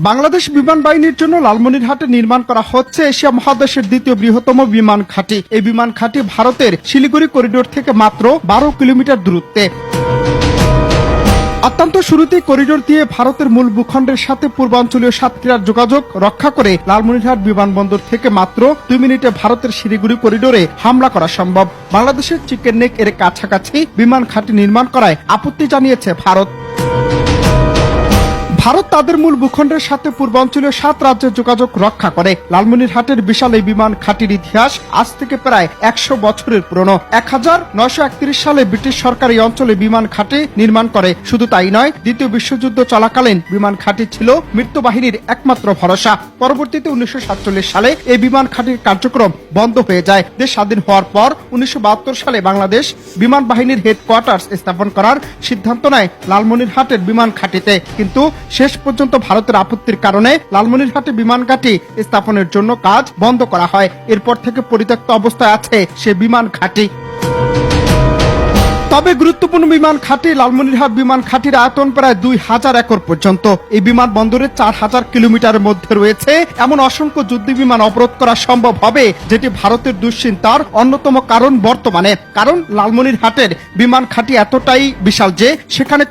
বাংলাদেশ বিমান বাহিনীর জন্য লালমনিরহাটে নির্মাণ করা হচ্ছে এশিয়া মহাদেশের দ্বিতীয় বৃহত্তম বিমান ঘাঁটি। এই বিমান ঘাঁটি ভারতের শিলিগুড়ি করিডোর থেকে মাত্র 12 কিলোমিটার দূরত্বে। অত্যন্ত শুরুতেই করিডোর দিয়ে ভারতের মূল ভূখণ্ডের সাথে পূর্বাঞ্চলীয় সাতক্ষীরার যোগাযোগ রক্ষা করে লালমনিরহাট বিমানবন্দর থেকে মাত্র 2 মিনিটে ভারতের শিলিগুড়ি করিডোরে হামলা করা সম্ভব। বাংলাদেশের চিকেন নেক এর কাছাকাছি বিমান ঘাঁটি নির্মাণ করায় আপত্তি জানিয়েছে ভারত। ভারত তাদের মূল ভূখণ্ডের সাথে পূর্বাঞ্চলীয় 7 রাজ্যের যোগাযোগ রক্ষা করে। লালমনিরহাটের বিশাল এই বিমান ঘাঁটির ইতিহাস আজ থেকে প্রায় 100 বছরের পুরনো। 1931 সালে ব্রিটিশ সরকার এই অঞ্চলে বিমান ঘাঁটি নির্মাণ করে। শুধু তাই নয়, দ্বিতীয় বিশ্বযুদ্ধ চলাকালীন বিমান ঘাঁটি ছিল মৃত্যু বাহিনীর একমাত্র ভরসা। পরবর্তীতে 1947 সালে এই বিমান ঘাঁটির কার্যক্রম বন্ধ হয়ে যায়। দেশ স্বাধীন হওয়ার পর 1972 সালে বাংলাদেশ বিমান বাহিনীর হেডকোয়ার্টার স্থাপন করার সিদ্ধান্ত নেয় লালমনিরহাটের বিমান ঘাঁটিতে। কিন্তু শেষ পর্যন্ত ভারতের আপত্তির কারণে লালমনিরহাটে বিমান ঘাঁটি স্থাপনের জন্য কাজ বন্ধ করা হয়। এরপর থেকে পরিত্যক্ত অবস্থায় আছে সে বিমান ঘাঁটি। তবে গুরুত্বপূর্ণ বিমান ঘাঁটি লালমনিরহাট বিমান ঘাঁটির আয়তন প্রায় 2000 একর পর্যন্ত। এই বিমান বন্দরের 4000 কিলোমিটারের মধ্যে রয়েছে এমন অসংখ্য যুদ্ধ বিমান অবরোধ করা সম্ভব হবে, যেটি ভারতের দুশ্চিন্তার অন্যতম কারণ বর্তমানে। কারণ লালমনিরহাটের বিমান ঘাঁটি এতটাই বিশাল যে সেখানে